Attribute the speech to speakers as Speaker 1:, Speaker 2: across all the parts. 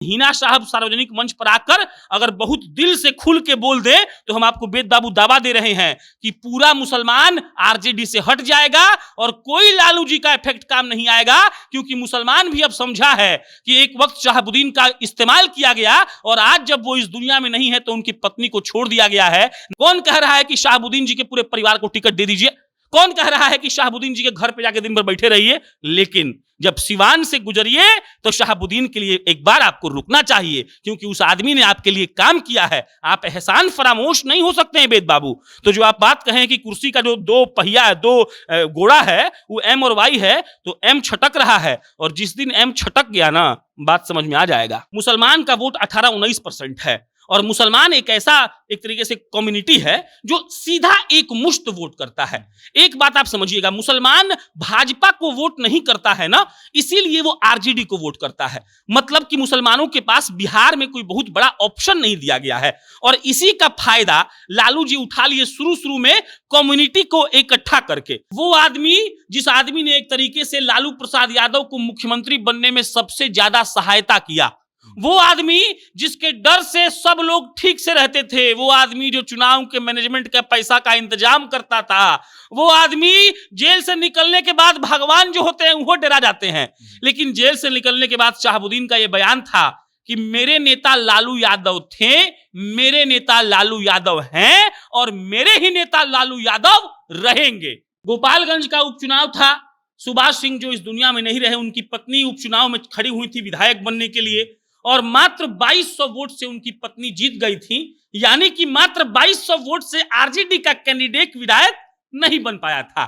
Speaker 1: हिना साहब सार्वजनिक मंच पर आकर अगर बहुत दिल से खुल के बोल दे तो हम आपको बेदाबू दावा दे रहे हैं कि पूरा मुसलमान आरजेडी से हट जाएगा और कोई लालू जी का इफेक्ट काम नहीं आएगा, क्योंकि मुसलमान भी अब समझा है कि एक वक्त शहाबुद्दीन का इस्तेमाल किया गया और आज जब वो इस दुनिया में नहीं है तो उनकी पत्नी को छोड़ दिया गया है। कौन कह रहा है कि शहाबुद्दीन जी के पूरे परिवार को टिकट दे दीजिए? कौन कह रहा है कि शहाबुद्दीन जी के घर पे जाके दिन भर बैठे रहिए? लेकिन जब सिवान से गुजरिए तो शहाबुद्दीन के लिए एक बार आपको रुकना चाहिए, क्योंकि उस आदमी ने आपके लिए काम किया है। आप एहसान फरामोश नहीं हो सकते हैं वेद बाबू। तो जो आप बात कहें कि कुर्सी का जो दो पहिया है, दो घोड़ा है, वो एम और वाई है, तो एम छटक रहा है और जिस दिन एम छटक गया ना, बात समझ में आ जाएगा। मुसलमान का वोट 18-19% है और मुसलमान एक ऐसा एक तरीके से कम्युनिटी है जो सीधा एक मुश्त वोट करता है। एक बात आप समझिएगा, मुसलमान भाजपा को वोट नहीं करता है ना, इसीलिए वो आरजेडी को वोट करता है। मतलब कि मुसलमानों के पास बिहार में कोई बहुत बड़ा ऑप्शन नहीं दिया गया है और इसी का फायदा लालू जी उठा लिए शुरू में कम्युनिटी को इकट्ठा करके। वो आदमी जिस आदमी ने एक तरीके से लालू प्रसाद यादव को मुख्यमंत्री बनने में सबसे ज्यादा सहायता किया, वो आदमी जिसके डर से सब लोग ठीक से रहते थे, वो आदमी जो चुनाव के मैनेजमेंट का पैसा का इंतजाम करता था, वो आदमी जेल से निकलने के बाद भगवान जो होते हैं वो डरा जाते हैं। लेकिन जेल से निकलने के बाद शहाबुद्दीन का ये बयान था कि मेरे नेता लालू यादव थे, मेरे नेता लालू यादव हैं और मेरे ही नेता लालू यादव रहेंगे। गोपालगंज का उपचुनाव था, सुभाष सिंह जो इस दुनिया में नहीं रहे, उनकी पत्नी उपचुनाव में खड़ी हुई थी विधायक बनने के लिए और मात्र 2200 वोट से उनकी पत्नी जीत गई थी। यानी कि मात्र 2200 वोट से आरजेडी का कैंडिडेट विधायक नहीं बन पाया था।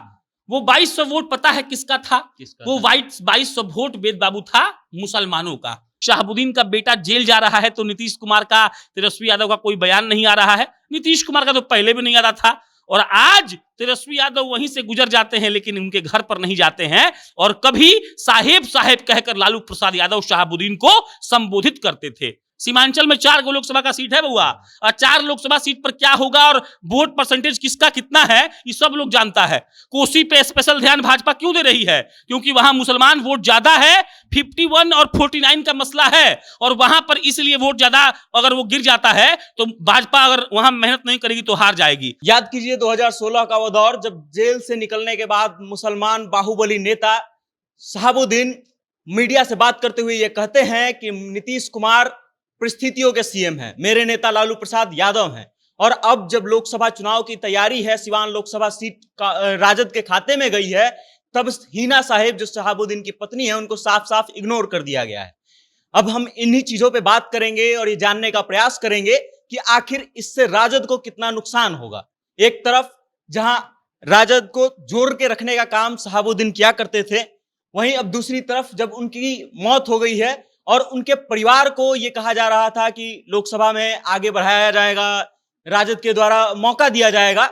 Speaker 1: वो 2200 वोट पता है किसका था? वो 2200 वोट वेद बाबू था मुसलमानों का। शहाबुद्दीन का बेटा जेल जा रहा है तो नीतीश कुमार का, तेजस्वी यादव का कोई बयान नहीं आ रहा है। नीतीश कुमार का तो पहले भी नहीं आ रहा था और आज तेजस्वी यादव वहीं से गुजर जाते हैं लेकिन उनके घर पर नहीं जाते हैं और कभी साहेब साहेब कहकर लालू प्रसाद यादव शहाबुद्दीन को संबोधित करते थे। सीमांचल में 4 लोकसभा का सीट है बउआ और 4 लोकसभा सीट पर क्या होगा और वोट परसेंटेज किसका कितना है ये सब लोग जानता है। कोसी पे स्पेशल ध्यान भाजपा क्यों दे रही है? क्योंकि वहां मुसलमान वोट ज्यादा है, 51 और 49 का मसला है और वहां पर इसलिए वोट ज्यादा अगर वो गिर जाता है तो भाजपा अगर वहां मेहनत नहीं करेगी तो हार जाएगी।
Speaker 2: याद कीजिए 2016 का वो दौर जब जेल से निकलने के बाद मुसलमान बाहुबली नेता शहाबुद्दीन मीडिया से बात करते हुए ये कहते हैं कि नीतीश कुमार परिस्थितियों के सीएम हैं, मेरे नेता लालू प्रसाद यादव हैं। और अब जब लोकसभा चुनाव की तैयारी है, सिवान लोकसभा सीट का राजद के खाते में गई है, तब हिना साहेब जो शहाबुद्दीन की पत्नी है उनको साफ साफ इग्नोर कर दिया गया है। अब हम इन्हीं चीजों पे बात करेंगे और ये जानने का प्रयास करेंगे कि आखिर इससे राजद को कितना नुकसान होगा। एक तरफ जहां राजद को जोड़ के रखने का काम शहाबुद्दीन किया करते थे, वहीं अब दूसरी तरफ जब उनकी मौत हो गई है और उनके परिवार को यह कहा जा रहा था कि लोकसभा में आगे बढ़ाया जाएगा, राजद के द्वारा मौका दिया जाएगा,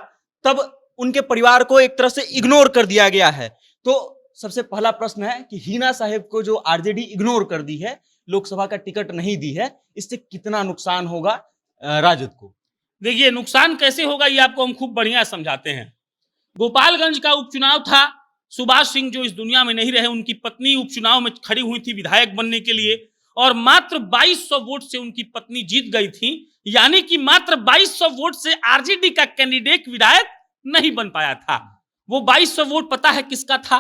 Speaker 2: तब उनके परिवार को एक तरह से इग्नोर कर दिया गया है। तो सबसे पहला प्रश्न है कि हिना साहेब को जो आरजेडी इग्नोर कर दी है, लोकसभा का टिकट नहीं दी है, इससे कितना नुकसान होगा राजद को?
Speaker 1: देखिए नुकसान कैसे होगा ये आपको हम खूब बढ़िया समझाते हैं। गोपालगंज का उपचुनाव था, सुभाष सिंह जो इस दुनिया में नहीं रहे, उनकी पत्नी उपचुनाव में खड़ी हुई थी विधायक बनने के लिए और मात्र 2200 वोट से उनकी पत्नी जीत गई थी। यानी कि मात्र 2200 वोट से आरजेडी का कैंडिडेट विधायक नहीं बन पाया था। वो 2200 वोट पता है किसका था?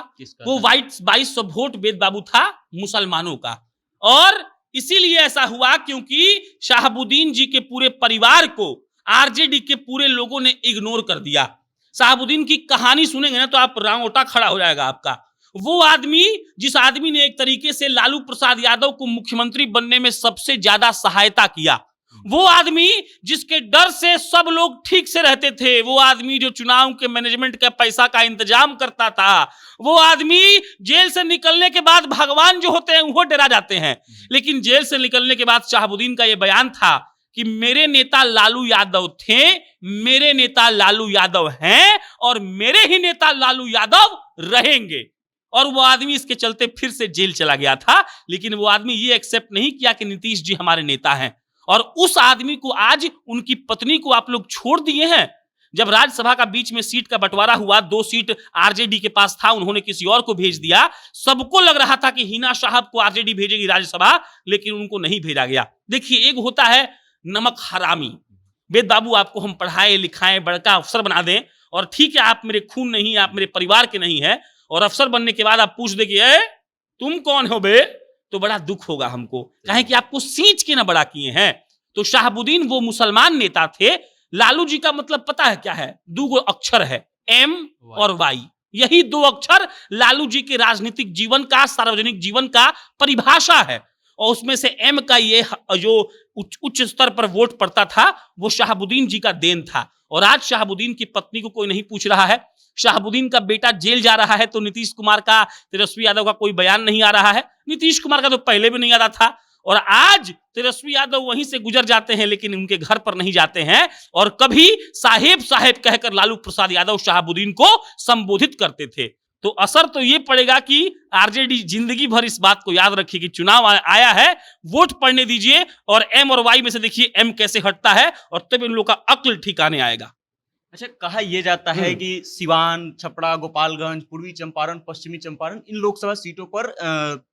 Speaker 1: वो 2200 वोट वेद बाबू था मुसलमानों का। और इसीलिए ऐसा हुआ क्योंकि शहाबुद्दीन जी के पूरे परिवार को आरजेडी के पूरे लोगों ने इग्नोर कर दिया। शहाबुद्दीन की कहानी सुनेंगे ना तो आप रांगोटा खड़ा हो जाएगा आपका। वो आदमी जिस आदमी ने एक तरीके से लालू प्रसाद यादव को मुख्यमंत्री बनने में सबसे ज्यादा सहायता किया, वो आदमी जिसके डर से सब लोग ठीक से रहते थे, वो आदमी जो चुनाव के मैनेजमेंट का पैसा का इंतजाम करता था, वो आदमी जेल से निकलने के बाद भगवान जो होते हैं वो डरा जाते हैं। लेकिन जेल से निकलने के बाद शहाबुद्दीन का ये बयान था कि मेरे नेता लालू यादव थे, मेरे नेता लालू यादव हैं और मेरे ही नेता लालू यादव रहेंगे। और वो आदमी इसके चलते फिर से जेल चला गया था, लेकिन वो आदमी ये एक्सेप्ट नहीं किया कि नीतीश जी हमारे नेता हैं। और उस आदमी को आज उनकी पत्नी को आप लोग छोड़ दिए हैं। जब राज्यसभा का बीच में सीट का बंटवारा हुआ, 2 सीट आरजेडी के पास था, उन्होंने किसी और को भेज दिया। सबको लग रहा था कि हिना साहब को आरजेडी भेजेगी राज्यसभा, लेकिन उनको नहीं भेजा गया। देखिए, एक होता है नमक हरामी। वेद बाबू, आपको हम पढ़ाएं लिखाएं, बड़का अफसर बना दें, और ठीक है आप मेरे खून नहीं, आप मेरे परिवार के नहीं है, और अफसर बनने के बाद आप पूछ दे कि तुम कौन हो बे, तो बड़ा दुख होगा हमको, कहें कि आपको सींच के ना बड़ा किए हैं। तो शहाबुद्दीन वो मुसलमान नेता थे। लालू जी का मतलब पता है क्या है? 2 अक्षर है, M और Y। यही 2 अक्षर लालू जी के राजनीतिक जीवन का, सार्वजनिक जीवन का परिभाषा है। और उसमें से M का ये जो उच्च स्तर पर वोट पड़ता था, वो शहाबुद्दीन जी का देन था। और आज शहाबुद्दीन की पत्नी को कोई नहीं पूछ रहा है, शहाबुद्दीन का बेटा जेल जा रहा है, तो नीतीश कुमार का, तेजस्वी यादव का कोई बयान नहीं आ रहा है। नीतीश कुमार का तो पहले भी नहीं आ रहा था, और आज तेजस्वी यादव वहीं से गुजर जाते हैं, लेकिन उनके घर पर नहीं जाते हैं। और कभी साहेब साहेब कहकर लालू प्रसाद यादव शहाबुद्दीन को संबोधित करते थे। तो असर तो ये पड़ेगा कि आरजेडी जिंदगी भर इस बात को याद रखिए कि चुनाव आया है, वोट पड़ने दीजिए, और M और Y में से देखिए M कैसे हटता है, और तब इन लोगों का अक्ल ठिकाने आएगा।
Speaker 2: अच्छा, कहा यह जाता है कि सिवान, छपरा, गोपालगंज, पूर्वी चंपारण, पश्चिमी चंपारण, इन लोकसभा सीटों पर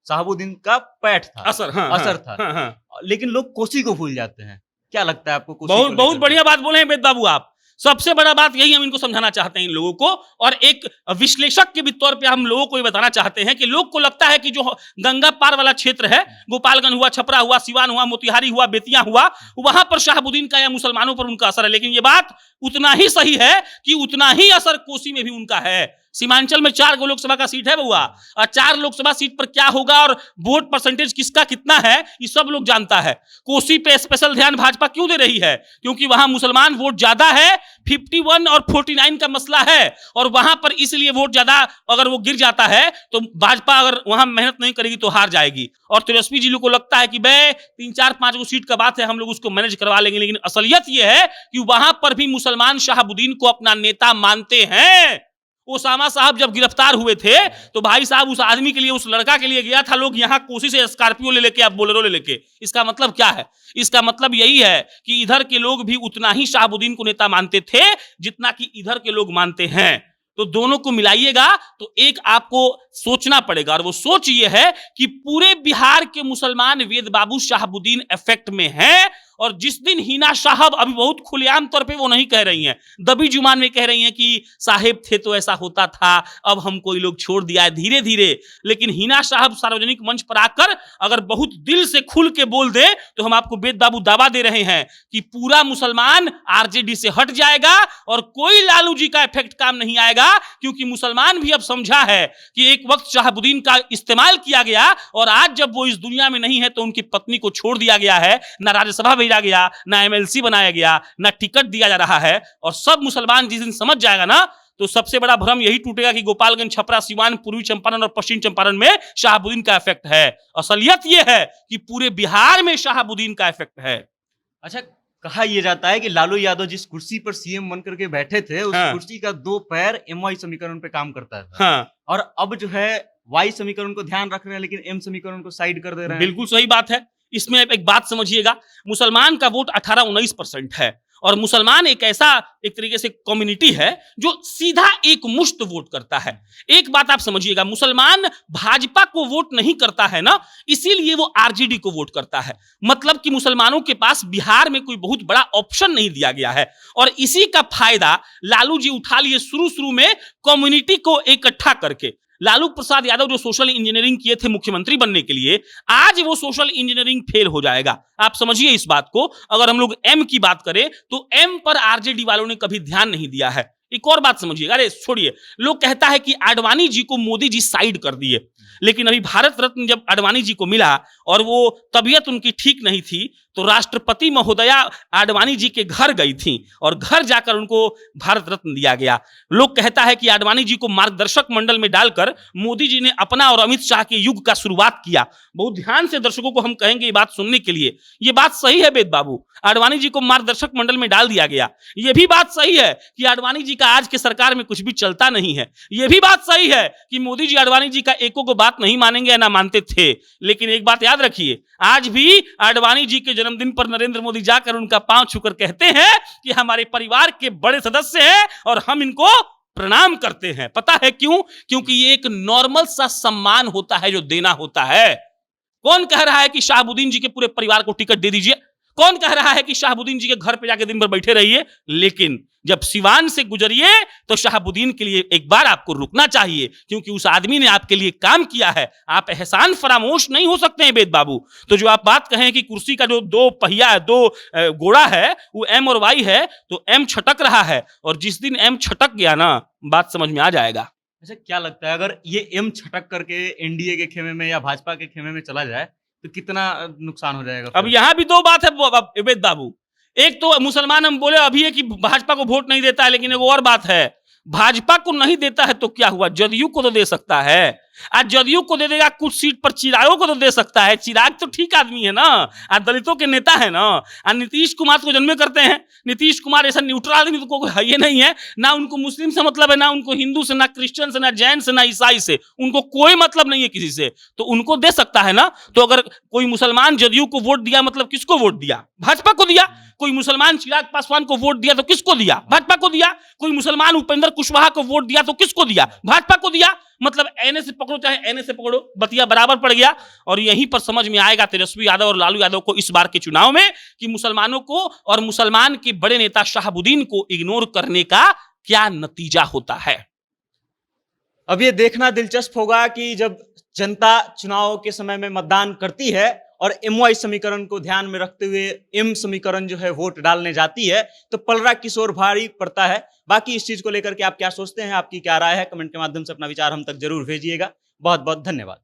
Speaker 2: शहाबुद्दीन का पैठ था, असर था।
Speaker 1: हाँ।
Speaker 2: लेकिन लोग कोसी को भूल जाते हैं। क्या लगता है आपको? कोसी
Speaker 1: बहुत बढ़िया बात बोले हैं वेद बाबू आप। सबसे बड़ा बात यही हम इनको समझाना चाहते हैं इन लोगों को, और एक विश्लेषक के भी तौर पे हम लोगों को ये बताना चाहते हैं कि लोग को लगता है कि जो गंगा पार वाला क्षेत्र है, गोपालगंज हुआ, छपरा हुआ, सिवान हुआ, मोतिहारी हुआ, बेतिया हुआ, वहां पर शहाबुद्दीन का या मुसलमानों पर उनका असर है। लेकिन ये बात उतना ही सही है कि उतना ही असर कोसी में भी उनका है। सीमांचल में 4 लोकसभा का सीट है बउआ, और 4 लोकसभा सीट पर क्या होगा और वोट परसेंटेज किसका कितना है, ये सब लोग जानता है। कोसी पे स्पेशल ध्यान भाजपा क्यों दे रही है? क्योंकि वहां मुसलमान वोट ज्यादा है, 51 और 49 का मसला है, और वहां पर इसलिए वोट ज्यादा अगर वो गिर जाता है तो भाजपा अगर वहां मेहनत नहीं करेगी तो हार जाएगी। और तेजस्वी जी को लगता है कि भाई 3, 4, 5 सीट का बात है, हम लोग उसको मैनेज करवा लेंगे। लेकिन असलियत यह है कि वहां पर भी मुसलमान शहाबुद्दीन को अपना नेता मानते हैं। ओसामा साहब जब गिरफ्तार हुए थे तो भाई साहब उस आदमी के लिए, उस लड़का के लिए गया था लोग यहाँ कोसी से स्कॉर्पियो ले लेके, आप बोलेरो ले लेके। इसका मतलब क्या है? इसका मतलब यही है कि इधर के लोग भी उतना ही शहाबुद्दीन को नेता मानते थे जितना कि इधर के लोग मानते हैं। तो दोनों को मिलाइएगा तो एक आपको सोचना पड़ेगा, और वो सोच ये है कि पूरे बिहार के मुसलमान वेद बाबू शहाबुद्दीन इफेक्ट में हैं। और जिस दिन हिना साहब, अभी बहुत खुलेआम तौर पे वो नहीं कह रही हैं, दबी जुबान में कह रही हैं कि साहेब थे तो ऐसा होता था, अब हमको ये लोग छोड़ दिया है धीरे धीरे। लेकिन हिना साहब सार्वजनिक मंच पर आकर अगर बहुत दिल से खुल के बोल दे तो हम आपको वेद बाबू दावा दे रहे हैं कि पूरा मुसलमान आरजेडी से हट जाएगा, और कोई लालू जी का इफेक्ट काम नहीं आएगा। क्योंकि मुसलमान भी अब समझा है कि एक वक्त शहाबुद्दीन का इस्तेमाल किया गया, और आज जब वो इस दुनिया में नहीं है तो उनकी पत्नी को छोड़ दिया गया है, ना राज्यसभा भेजा गया, ना MLC बनाया गया, ना टिकट दिया जा रहा है। और सब मुसलमान जिस दिन समझ जाएगा ना, तो सबसे बड़ा भ्रम यही टूटेगा कि गोपालगंज, छपरा, सिवान, पूर्वी चंपारण और पश्चिम चंपारण में शहाबुद्दीन का इफेक्ट है। असलियत यह है कि पूरे बिहार में शहाबुद्दीन का इफेक्ट है।
Speaker 2: अच्छा, कहा यह जाता है कि लालू यादव जिस कुर्सी पर CM बनकर के बैठे थे, उस कुर्सी का 2 पैर MY समीकरण पे काम करता है। और अब जो है Y समीकरण को ध्यान रख रहे हैं, लेकिन M समीकरण को साइड कर दे रहे हैं।
Speaker 1: बिल्कुल सही बात है। इसमें एक बात समझिएगा, मुसलमान का वोट 18-19% है, और मुसलमान एक ऐसा एक तरीके से कम्युनिटी है जो सीधा एक मुश्त वोट करता है। एक बात आप समझिएगा, मुसलमान भाजपा को वोट नहीं करता है ना, इसीलिए वो आरजेडी को वोट करता है। मतलब कि मुसलमानों के पास बिहार में कोई बहुत बड़ा ऑप्शन नहीं दिया गया है, और इसी का फायदा लालू जी उठा लिए शुरू में कम्युनिटी को इकट्ठा करके। लालू प्रसाद यादव जो सोशल इंजीनियरिंग किए थे मुख्यमंत्री बनने के लिए, आज वो सोशल इंजीनियरिंग फेल हो जाएगा। आप समझिए इस बात को। अगर हम लोग M की बात करें तो M पर आरजेडी वालों ने कभी ध्यान नहीं दिया है। एक और बात समझिए, अरे छोड़िए, लोग कहता है कि आडवाणी जी को मोदी जी साइड कर दिए, लेकिन अभी भारत रत्न जब आडवाणी जी को मिला और वो तबीयत उनकी ठीक नहीं थी, तो राष्ट्रपति महोदया आडवाणी जी के घर गई थी और घर जाकर उनको भारत रत्न दिया गया। लोग कहता है कि आडवाणी जी को मार्गदर्शक मंडल में डालकर मोदी जी ने अपना और अमित शाह के युग का शुरुआत किया। बहुत ध्यान से दर्शकों को हम कहेंगे ये बात सुनने के लिए, ये बात सही है वेद बाबू, आडवाणी जी को मार्गदर्शक मंडल में डाल दिया गया। ये भी बात सही है कि आडवाणी जी का आज के सरकार में कुछ भी चलता नहीं है। यह भी बात सही है कि मोदी जी आडवाणी जी का एको को बात नहीं मानेंगे या ना मानते थे, लेकिन एक बात याद रखिए, आज भी आडवाणी जी के जन्मदिन पर नरेंद्र मोदी जाकर उनका पांव छूकर कहते हैं कि हमारे परिवार के बड़े सदस्य हैं और हम इनको प्रणाम करते हैं। पता है क्यों? क्योंकि ये एक नॉर्मल सा सम्मान होता है जो देना होता है। कौन कह रहा है कि शाहबुद्दीन जी के पूरे परिवार को टिकट दे दीजिए? कौन कह रहा है कि शाहबुद्दीन जी के घर पे जाके दिन भर बैठे रहिए? लेकिन जब सिवान से गुजरिए तो शाहबुद्दीन के लिए एक बार आपको रुकना चाहिए, क्योंकि उस आदमी ने आपके लिए काम किया है। आप एहसान फरामोश नहीं हो सकते हैं वेद बाबू। तो जो आप बात कहें कि कुर्सी का जो दो पहिया है, दो घोड़ा है, वो एम और वाई है, तो एम छटक रहा है, और जिस दिन एम छटक गया ना, बात समझ में आ जाएगा।
Speaker 2: अच्छा, क्या लगता है अगर ये एम छटक करके एनडीए के खेमे में या भाजपा के खेमे में चला जाए तो कितना नुकसान हो जाएगा?
Speaker 1: अब यहां भी दो बात है वेद बाबू। एक तो मुसलमान हम बोले अभी है कि भाजपा को वोट नहीं देता है, लेकिन एक और बात है, भाजपा को नहीं देता है तो क्या हुआ, जदयू को तो दे सकता है। आज जदयू को दे देगा कुछ सीट पर, चिरागों को तो दे सकता है। चिराग तो ठीक आदमी है ना, आज दलितों के नेता है ना। आज नीतीश कुमार को जन्मे करते हैं, नीतीश कुमार ऐसा न्यूट्रल आदमी तो कोई है ही नहीं है। ना उनको मुस्लिम से मतलब है, ना उनको हिंदू से, ना क्रिश्चियन से, ना जैन से, ना ईसाई से, उनको कोई मतलब नहीं है किसी से, तो उनको दे सकता है ना। तो अगर कोई मुसलमान जदयू को वोट दिया, मतलब किसको वोट दिया? भाजपा को दिया। कोई मुसलमान चिराग पासवान को वोट दिया तो किसको दिया? भाजपा को दिया। कोई मुसलमान उपेंद्र कुशवाहा को वोट दिया तो किसको दिया? भाजपा को दिया। मतलब एनए से पकड़ो चाहे एनए से पकड़ो, बतिया बराबर पड़ गया। और यहीं पर समझ में आएगा तेजस्वी यादव और लालू यादव को इस बार के चुनाव में कि मुसलमानों को और मुसलमान के बड़े नेता शाहबुद्दीन को इग्नोर करने का क्या नतीजा होता है।
Speaker 2: अब ये देखना दिलचस्प होगा कि जब जनता चुनाव के समय में मतदान करती है और एमवाई समीकरण को ध्यान में रखते हुए एम समीकरण जो है वोट डालने जाती है, तो पलड़ा किस ओर भारी पड़ता है। बाकी इस चीज को लेकर के आप क्या सोचते हैं, आपकी क्या राय है, कमेंट के माध्यम से अपना विचार हम तक जरूर भेजिएगा। बहुत बहुत धन्यवाद।